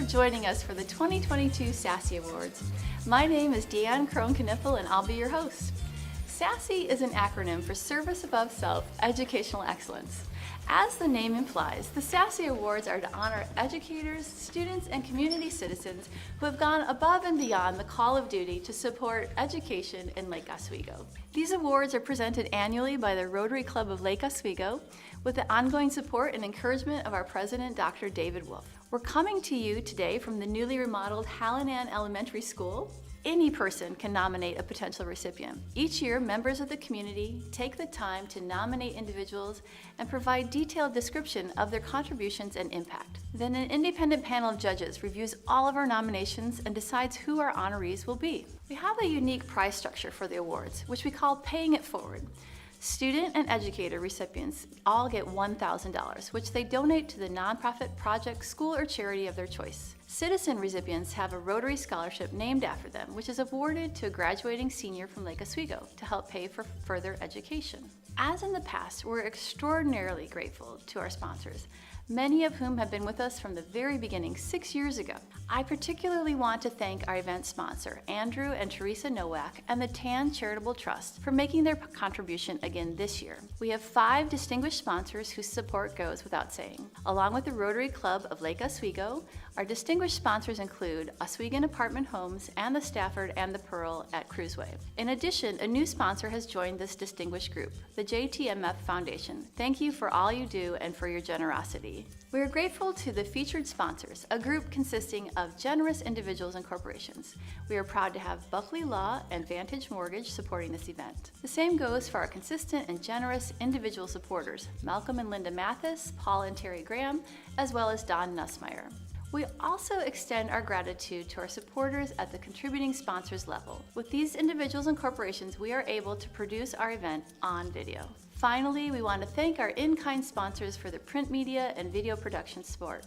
joining us for the 2022 SASEE Awards. My name is Deanne Krohn-Kniffel and I'll be your host. SASEE is an acronym for Service Above Self, Educational Excellence. As the name implies, the SASEE Awards are to honor educators, students, and community citizens who have gone above and beyond the call of duty to support education in Lake Oswego. These awards are presented annually by the Rotary Club of Lake Oswego with the ongoing support and encouragement of our president, Dr. David Wolf. We're coming to you today from the newly remodeled Hallinan Elementary School. Any person can nominate a potential recipient. Each year, members of the community take the time to nominate individuals and provide detailed description of their contributions and impact. Then an independent panel of judges reviews all of our nominations and decides who our honorees will be. We have a unique prize structure for the awards, which we call Paying It Forward. Student and educator recipients all get $1,000, which they donate to the nonprofit project, school, or charity of their choice. Citizen recipients have a Rotary Scholarship named after them, which is awarded to a graduating senior from Lake Oswego to help pay for further education. As in the past, we're extraordinarily grateful to our sponsors, many of whom have been with us from the very beginning 6 years ago. I particularly want to thank our event sponsor, Andrew and Teresa Nowak, and the TAN Charitable Trust for making their contribution again this year. We have 5 distinguished sponsors whose support goes without saying. Along with the Rotary Club of Lake Oswego, our distinguished sponsors include Oswegan Apartment Homes and the Stafford and the Pearl at Kruse. In addition, a new sponsor has joined this distinguished group, the JTMF Foundation. Thank you for all you do and for your generosity. We are grateful to the featured sponsors, a group consisting of generous individuals and corporations. We are proud to have Buckley Law and Vantage Mortgage supporting this event. The same goes for our consistent and generous individual supporters, Malcolm and Linda Mathis, Paul and Teri Graham, as well as Don Nussmeier. We also extend our gratitude to our supporters at the contributing sponsors level. With these individuals and corporations, we are able to produce our event on video. Finally, we want to thank our in-kind sponsors for the print media and video production support.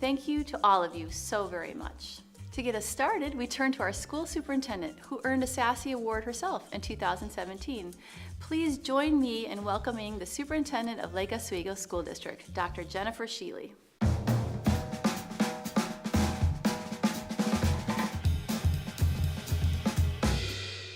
Thank you to all of you so very much. To get us started, we turn to our school superintendent, who earned a SASEE Award herself in 2017. Please join me in welcoming the superintendent of Lake Oswego School District, Dr. Jennifer Sheely.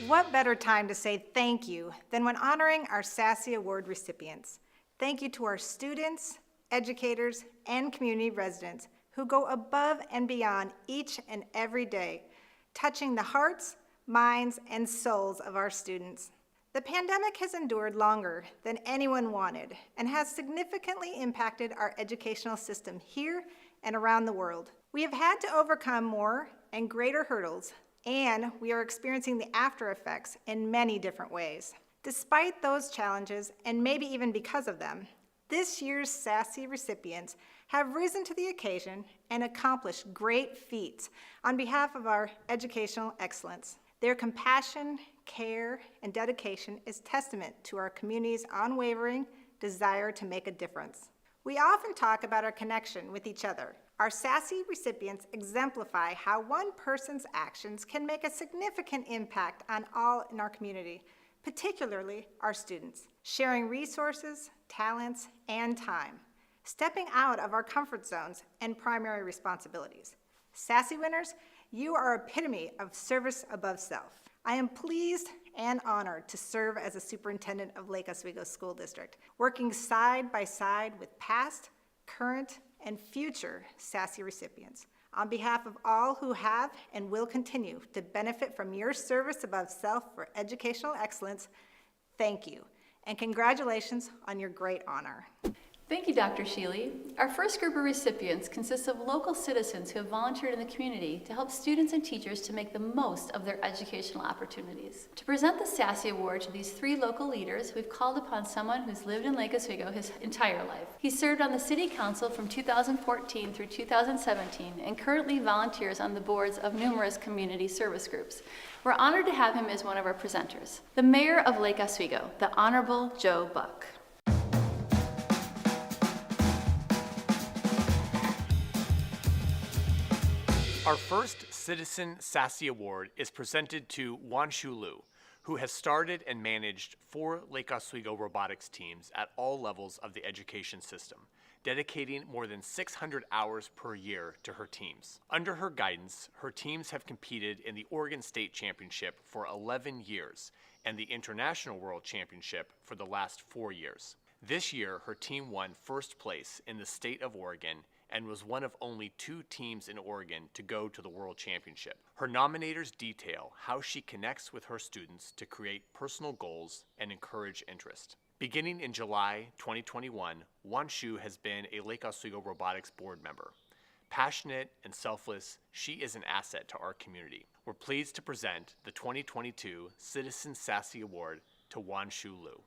What better time to say thank you than when honoring our SASEE Award recipients. Thank you to our students, educators, and community residents who go above and beyond each and every day, touching the hearts, minds, and souls of our students. The pandemic has endured longer than anyone wanted and has significantly impacted our educational system here and around the world. We have had to overcome more and greater hurdles, and we are experiencing the after effects in many different ways. Despite those challenges, and maybe even because of them, this year's SASEE recipients have risen to the occasion and accomplished great feats on behalf of our educational excellence. Their compassion, care, and dedication is testament to our community's unwavering desire to make a difference. We often talk about our connection with each other. Our SASEE recipients exemplify how one person's actions can make a significant impact on all in our community, particularly our students, sharing resources, talents, and time, stepping out of our comfort zones and primary responsibilities. SASEE winners, you are epitome of service above self. I am pleased and honored to serve as a superintendent of Lake Oswego School District, working side by side with past, current, and future SASEE recipients. On behalf of all who have and will continue to benefit from your service above self for educational excellence, thank you, and congratulations on your great honor. Thank you, Dr. Sheely. Our first group of recipients consists of local citizens who have volunteered in the community to help students and teachers to make the most of their educational opportunities. To present the SASEE Award to these 3 local leaders, we've called upon someone who's lived in Lake Oswego his entire life. He served on the City Council from 2014 through 2017 and currently volunteers on the boards of numerous community service groups. We're honored to have him as one of our presenters. The Mayor of Lake Oswego, the Honorable Joe Buck. Our first Citizen SASEE Award is presented to Wanshu Liu, who has started and managed 4 Lake Oswego robotics teams at all levels of the education system, dedicating more than 600 hours per year to her teams. Under her guidance, her teams have competed in the Oregon State Championship for 11 years and the International World Championship for the last 4 years. This year, her team won first place in the state of Oregon and was one of only 2 teams in Oregon to go to the World Championship. Her nominators detail how she connects with her students to create personal goals and encourage interest. Beginning in July 2021, Wanshu has been a Lake Oswego Robotics board member. Passionate and selfless, she is an asset to our community. We're pleased to present the 2022 Citizen SASEE Award to Wanshu Liu.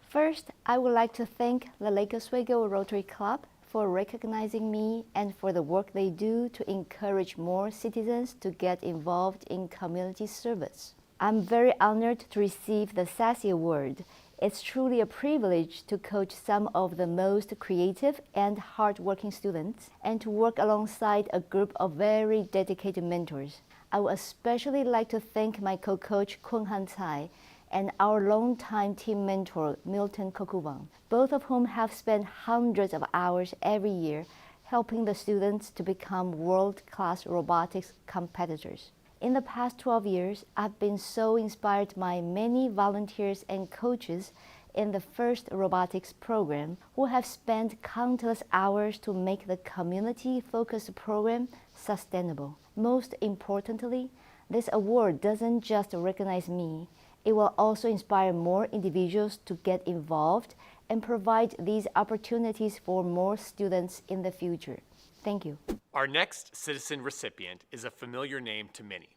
First, I would like to thank the Lake Oswego Rotary Club for recognizing me and for the work they do to encourage more citizens to get involved in community service. I'm very honored to receive the SASEE Award. It's truly a privilege to coach some of the most creative and hardworking students and to work alongside a group of very dedicated mentors. I would especially like to thank my co-coach Kun Han Tsai and our longtime team mentor, Milton Kokubang, both of whom have spent hundreds of hours every year helping the students to become world-class robotics competitors. In the past 12 years, I've been so inspired by many volunteers and coaches in the first robotics program who have spent countless hours to make the community-focused program sustainable. Most importantly, this award doesn't just recognize me, it will also inspire more individuals to get involved and provide these opportunities for more students in the future. Thank you. Our next citizen recipient is a familiar name to many,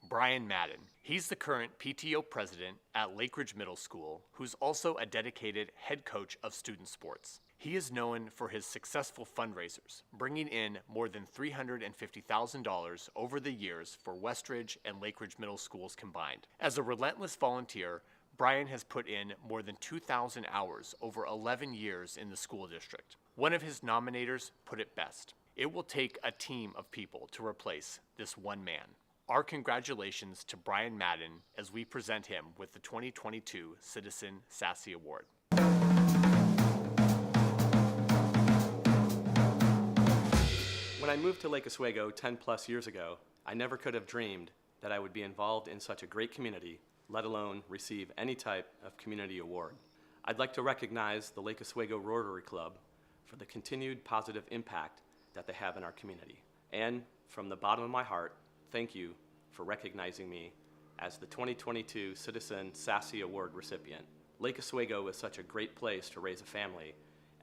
Brian Madden. He's the current PTO president at Lake Ridge Middle School, who's also a dedicated head coach of student sports. He is known for his successful fundraisers, bringing in more than $350,000 over the years for Westridge and Lake Ridge Middle Schools combined. As a relentless volunteer, Brian has put in more than 2,000 hours over 11 years in the school district. One of his nominators put it best: it will take a team of people to replace this one man. Our congratulations to Brian Madden as we present him with the 2022 Citizen SASEE Award. When I moved to Lake Oswego 10 plus years ago, I never could have dreamed that I would be involved in such a great community, let alone receive any type of community award. I'd like to recognize the Lake Oswego Rotary Club for the continued positive impact that they have in our community. And from the bottom of my heart, thank you for recognizing me as the 2022 Citizen SASEE Award recipient. Lake Oswego is such a great place to raise a family,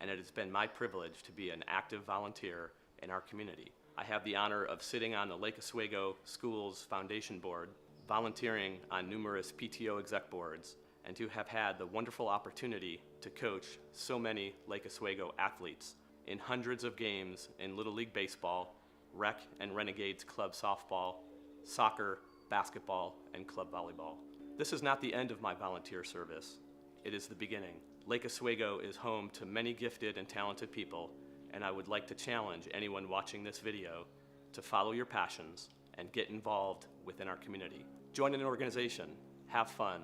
and it has been my privilege to be an active volunteer in our community. I have the honor of sitting on the Lake Oswego Schools Foundation Board, volunteering on numerous PTO exec boards, and to have had the wonderful opportunity to coach so many Lake Oswego athletes in hundreds of games in Little League Baseball, Rec and Renegades Club Softball, soccer, basketball, and club volleyball. This is not the end of my volunteer service. It is the beginning. Lake Oswego is home to many gifted and talented people, and I would like to challenge anyone watching this video to follow your passions and get involved within our community. Join an organization, have fun,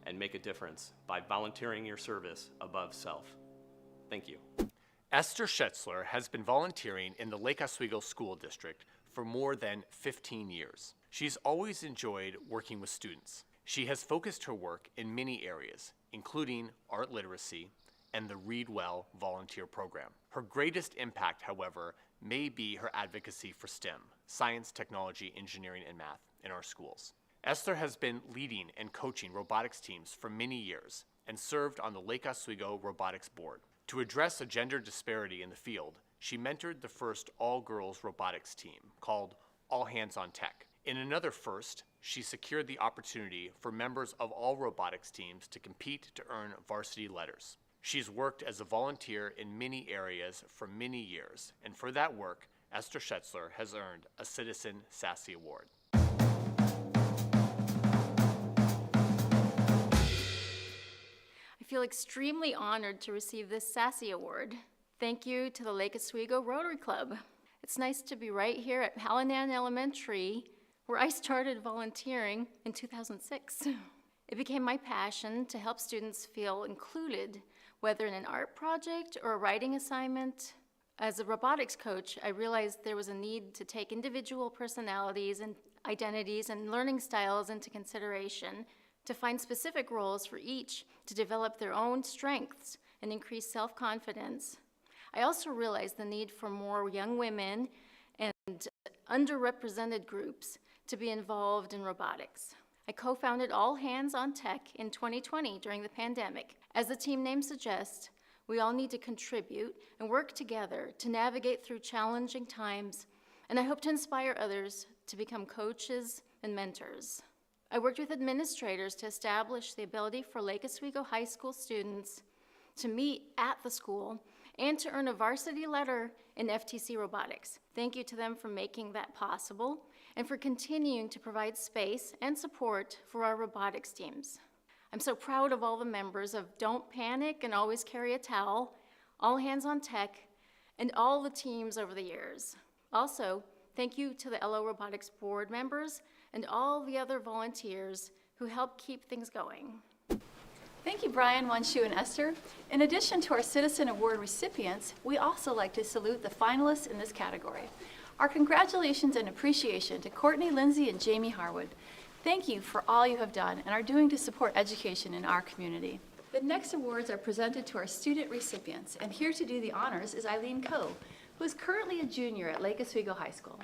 and make a difference by volunteering your service above self. Thank you. Esther Schetzler has been volunteering in the Lake Oswego School District for more than 15 years. She's always enjoyed working with students. She has focused her work in many areas, including art literacy and the Read Well volunteer program. Her greatest impact, however, may be her advocacy for STEM, science, technology, engineering, and math, in our schools. Esther has been leading and coaching robotics teams for many years and served on the Lake Oswego Robotics Board. To address a gender disparity in the field, she mentored the first all-girls robotics team called All Hands on Tech. In another first, she secured the opportunity for members of all robotics teams to compete to earn varsity letters. She's worked as a volunteer in many areas for many years, and for that work, Esther Schetzler has earned a Citizen SASEE Award. I feel extremely honored to receive this SASEE Award. Thank you to the Lake Oswego Rotary Club. It's nice to be right here at Hallinan Elementary, where I started volunteering in 2006. It became my passion to help students feel included, whether in an art project or a writing assignment. As a robotics coach, I realized there was a need to take individual personalities and identities and learning styles into consideration, to find specific roles for each to develop their own strengths and increase self-confidence. I also realized the need for more young women and underrepresented groups to be involved in robotics. I co-founded All Hands on Tech in 2020 during the pandemic. As the team name suggests, we all need to contribute and work together to navigate through challenging times, and I hope to inspire others to become coaches and mentors. I worked with administrators to establish the ability for Lake Oswego High School students to meet at the school and to earn a varsity letter in FTC robotics. Thank you to them for making that possible and for continuing to provide space and support for our robotics teams. I'm so proud of all the members of Don't Panic and Always Carry a Towel, All Hands on Tech, and all the teams over the years. Also, thank you to the LO Robotics board members and all the other volunteers who help keep things going. Thank you, Brian, Wanshu, and Esther. In addition to our Citizen Award recipients, we also like to salute the finalists in this category. Our congratulations and appreciation to Courtney, Lindsay, and Jamie Harwood. Thank you for all you have done and are doing to support education in our community. The next awards are presented to our student recipients, and here to do the honors is Eileen Coe, who is currently a junior at Lake Oswego High School.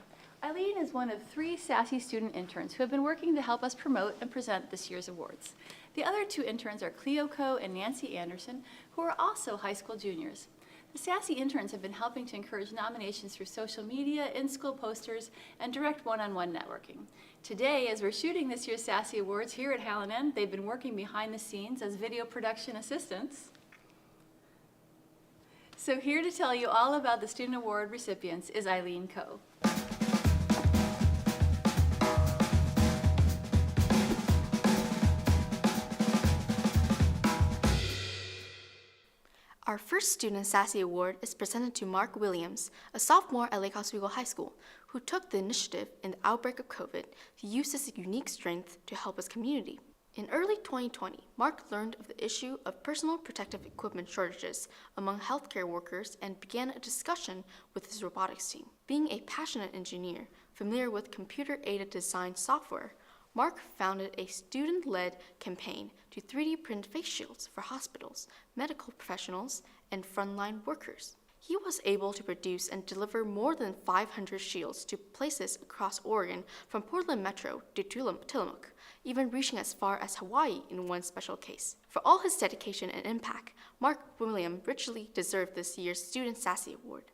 Eileen is one of 3 SASEE student interns who have been working to help us promote and present this year's awards. The other 2 interns are Cleo Coe and Nancy Anderson, who are also high school juniors. The SASEE interns have been helping to encourage nominations through social media, in-school posters, and direct one-on-one networking. Today, as we're shooting this year's SASEE Awards here at Hallinan, they've been working behind the scenes as video production assistants. So here to tell you all about the student award recipients is Eileen Coe. Our first Student SASEE Award is presented to Mark Williams, a sophomore at Lake Oswego High School, who took the initiative in the outbreak of COVID to use his unique strength to help his community. In early 2020, Mark learned of the issue of personal protective equipment shortages among healthcare workers and began a discussion with his robotics team. Being a passionate engineer, familiar with computer-aided design software, Mark founded a student-led campaign to 3D print face shields for hospitals, medical professionals, and frontline workers. He was able to produce and deliver more than 500 shields to places across Oregon, from Portland Metro to Tillamook, even reaching as far as Hawaii in one special case. For all his dedication and impact, Mark Williams richly deserved this year's Student SASEE Award.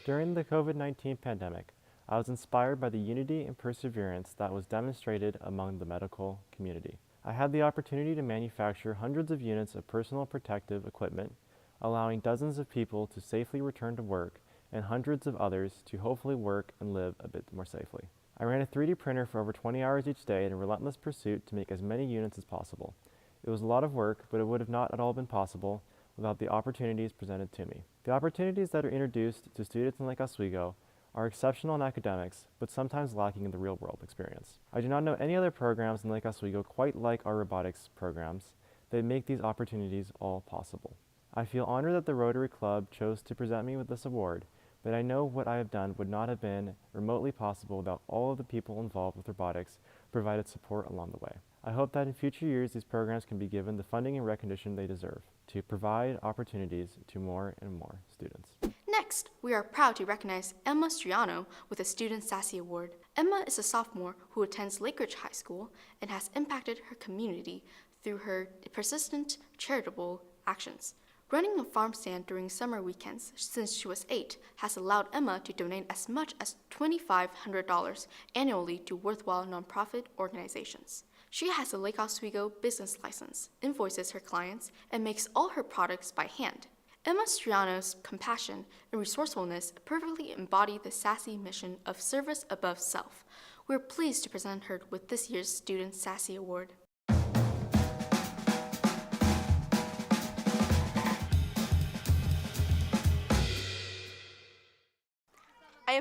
During the COVID-19 pandemic, I was inspired by the unity and perseverance that was demonstrated among the medical community. I had the opportunity to manufacture hundreds of units of personal protective equipment, allowing dozens of people to safely return to work and hundreds of others to hopefully work and live a bit more safely. I ran a 3D printer for over 20 hours each day in a relentless pursuit to make as many units as possible. It was a lot of work, but it would have not at all been possible without the opportunities presented to me. The opportunities that are introduced to students in Lake Oswego are exceptional in academics, but sometimes lacking in the real-world experience. I do not know any other programs in Lake Oswego quite like our robotics programs that make these opportunities all possible. I feel honored that the Rotary Club chose to present me with this award, but I know what I have done would not have been remotely possible without all of the people involved with robotics who provided support along the way. I hope that in future years these programs can be given the funding and recognition they deserve to provide opportunities to more and more students. Next, we are proud to recognize Emma Striano with a Student SASEE Award. Emma is a sophomore who attends Lake Ridge High School and has impacted her community through her persistent charitable actions. Running a farm stand during summer weekends since she was 8 has allowed Emma to donate as much as $2,500 annually to worthwhile nonprofit organizations. She has a Lake Oswego business license, invoices her clients, and makes all her products by hand. Emma Striano's compassion and resourcefulness perfectly embody the SASEE mission of service above self. We're pleased to present her with this year's Student SASEE Award.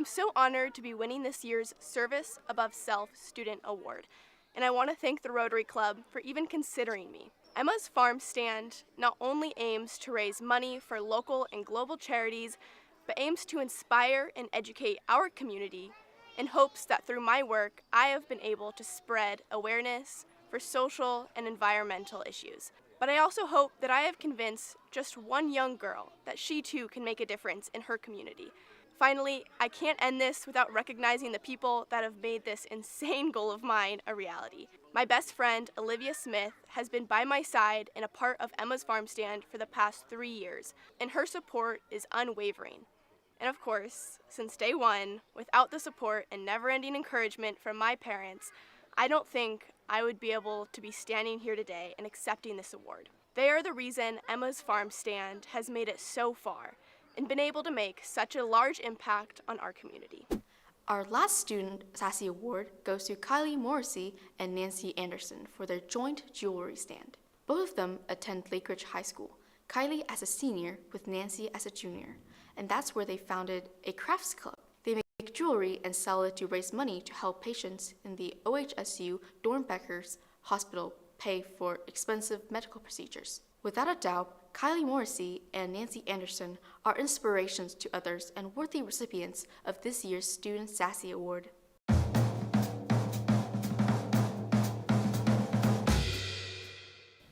am so honored to be winning this year's Service Above Self Student Award, and I want to thank the Rotary Club for even considering me. Emma's Farm Stand not only aims to raise money for local and global charities, but aims to inspire and educate our community in hopes that through my work, I have been able to spread awareness for social and environmental issues. But I also hope that I have convinced just one young girl that she too can make a difference in her community. Finally, I can't end this without recognizing the people that have made this insane goal of mine a reality. My best friend, Olivia Smith, has been by my side and a part of Emma's Farm Stand for the past 3 years, and her support is unwavering. And of course, since day one, without the support and never-ending encouragement from my parents, I don't think I would be able to be standing here today and accepting this award. They are the reason Emma's Farm Stand has made it so far and been able to make such a large impact on our community. Our last student SASEE Award goes to Kylie Morrissey and Nancy Anderson for their joint jewelry stand. Both of them attend Lake Ridge High School, Kylie as a senior with Nancy as a junior, and that's where they founded a crafts club. They make jewelry and sell it to raise money to help patients in the OHSU Dornbeckers Hospital pay for expensive medical procedures. Without a doubt, Kylie Morrissey and Nancy Anderson are inspirations to others and worthy recipients of this year's Student SASEE Award.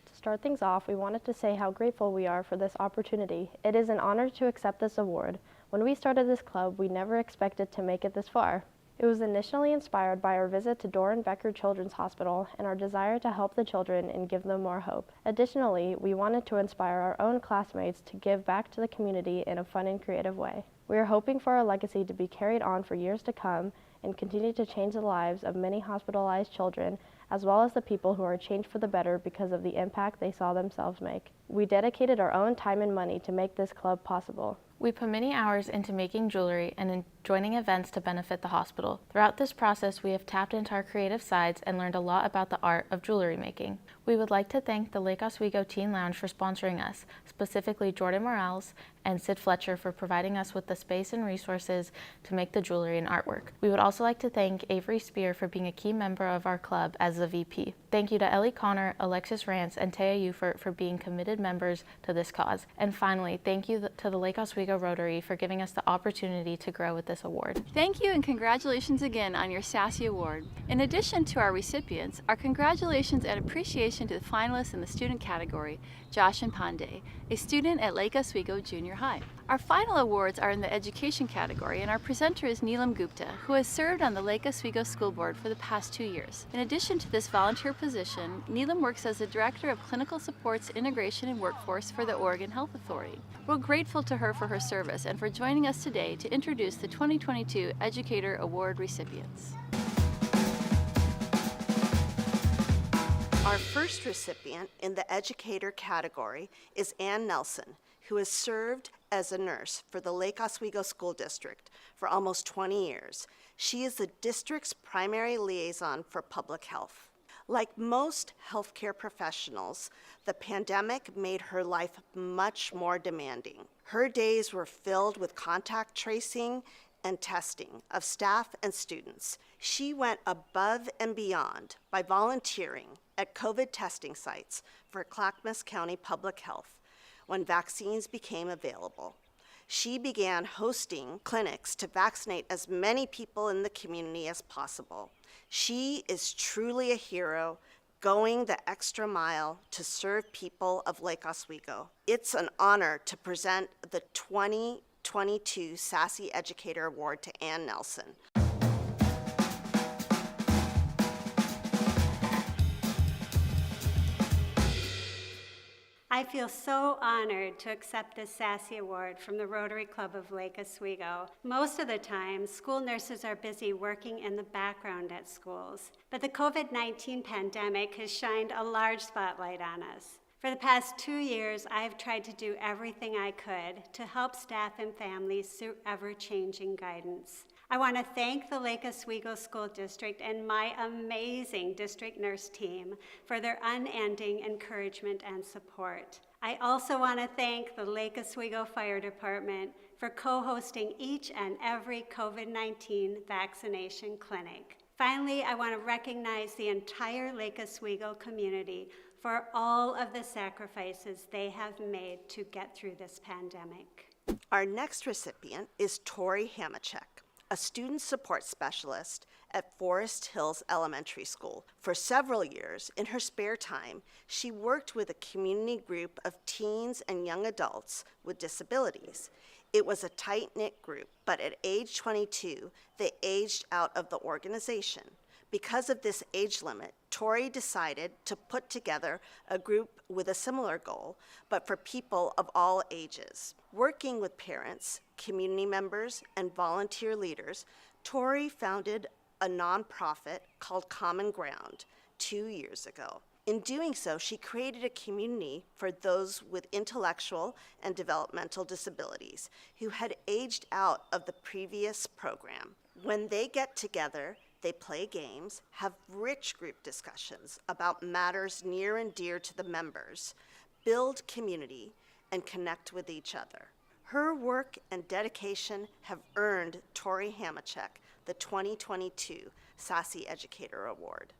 To start things off, we wanted to say how grateful we are for this opportunity. It is an honor to accept this award. When we started this club, we never expected to make it this far. It was initially inspired by our visit to Doren-Becker Children's Hospital and our desire to help the children and give them more hope. Additionally, we wanted to inspire our own classmates to give back to the community in a fun and creative way. We are hoping for our legacy to be carried on for years to come and continue to change the lives of many hospitalized children, as well as the people who are changed for the better because of the impact they saw themselves make. We dedicated our own time and money to make this club possible. We put many hours into making jewelry and in joining events to benefit the hospital. Throughout this process, we have tapped into our creative sides and learned a lot about the art of jewelry making. We would like to thank the Lake Oswego Teen Lounge for sponsoring us, specifically Jordan Morales and Sid Fletcher for providing us with the space and resources to make the jewelry and artwork. We would also like to thank Avery Spear for being a key member of our club as the VP. Thank you to Ellie Connor, Alexis Rance, and Taya Ufert for being committed members to this cause. And finally, thank you to the Lake Oswego Rotary for giving us the opportunity to grow with this award. Thank you and congratulations again on your SASEE Award. In addition to our recipients, our congratulations and appreciation to the finalists in the student category, Josh and Pandey, a student at Lake Oswego Junior High. Our final awards are in the education category, and our presenter is Neelam Gupta, who has served on the Lake Oswego School Board for the past 2 years. In addition to this volunteer position, Neelam works as the Director of Clinical Supports Integration and Workforce for the Oregon Health Authority. We're grateful to her for her service and for joining us today to introduce the 2022 Educator Award recipients. Our first recipient in the educator category is Ann Nelson, who has served as a nurse for the Lake Oswego School District for almost 20 years. She is the district's primary liaison for public health. Like most healthcare professionals, the pandemic made her life much more demanding. Her days were filled with contact tracing and testing of staff and students. She went above and beyond by volunteering at COVID testing sites for Clackamas County Public Health when vaccines became available. She began hosting clinics to vaccinate as many people in the community as possible. She is truly a hero, going the extra mile to serve people of Lake Oswego. It's an honor to present the 2022 SASEE Educator Award to Ann Nelson. I feel so honored to accept this SASEE Award from the Rotary Club of Lake Oswego. Most of the time, school nurses are busy working in the background at schools, but the COVID-19 pandemic has shined a large spotlight on us. For the past 2 years, I've tried to do everything I could to help staff and families through ever-changing guidance. I want to thank the Lake Oswego School District and my amazing district nurse team for their unending encouragement and support. I also want to thank the Lake Oswego Fire Department for co-hosting each and every COVID-19 vaccination clinic. Finally, I want to recognize the entire Lake Oswego community for all of the sacrifices they have made to get through this pandemic. Our next recipient is Teri Hamachek, a student support specialist at Forest Hills Elementary School. For several years, in her spare time, she worked with a community group of teens and young adults with disabilities. It was a tight-knit group, but at age 22, they aged out of the organization. Because of this age limit, Teri decided to put together a group with a similar goal, but for people of all ages. Working with parents, community members, and volunteer leaders, Teri founded a nonprofit called Common Ground 2 years ago. In doing so, she created a community for those with intellectual and developmental disabilities who had aged out of the previous program. When they get together, they play games, have rich group discussions about matters near and dear to the members, build community, and connect with each other. Her work and dedication have earned Teri Hamachek the 2022 SASEE Educator Award.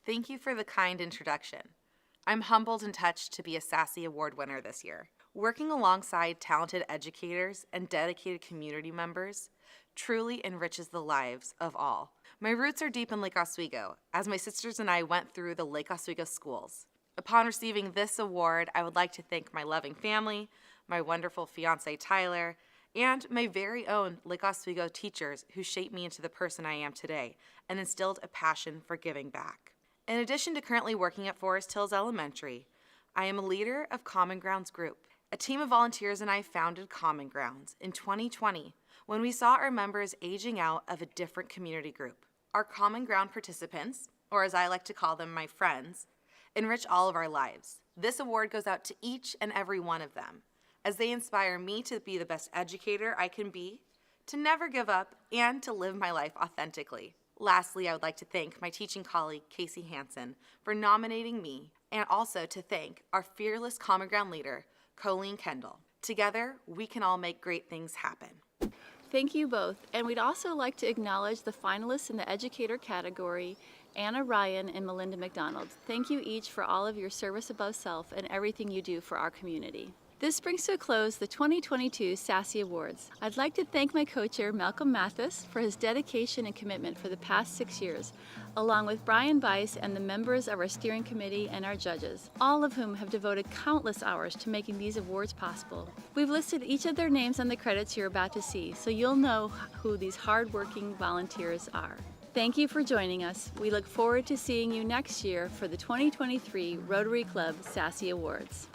Thank you for the kind introduction. I'm humbled and touched to be a SASEE Award winner this year. Working alongside talented educators and dedicated community members truly enriches the lives of all. My roots are deep in Lake Oswego, as my sisters and I went through the Lake Oswego schools. Upon receiving this award, I would like to thank my loving family, my wonderful fiance Tyler, and my very own Lake Oswego teachers who shaped me into the person I am today and instilled a passion for giving back. In addition to currently working at Forest Hills Elementary, I am a leader of Common Grounds Group. A team of volunteers and I founded Common Grounds in 2020 when we saw our members aging out of a different community group. Our Common Ground participants, or as I like to call them, my friends, enrich all of our lives. This award goes out to each and every one of them, as they inspire me to be the best educator I can be, to never give up, and to live my life authentically. Lastly, I would like to thank my teaching colleague, Casey Hansen, for nominating me, and also to thank our fearless Common Ground leader, Colleen Kendall. Together, we can all make great things happen. Thank you both, and we'd also like to acknowledge the finalists in the educator category, Anna Ryan and Melinda McDonald. Thank you each for all of your service above self and everything you do for our community. This brings to a close the 2022 SASEE Awards. I'd like to thank my co-chair Malcolm Mathis for his dedication and commitment for the past 6 years, along with Brian Bice and the members of our steering committee and our judges, all of whom have devoted countless hours to making these awards possible. We've listed each of their names on the credits you're about to see, so you'll know who these hard-working volunteers are. Thank you for joining us. We look forward to seeing you next year for the 2023 Rotary Club SASEE Awards.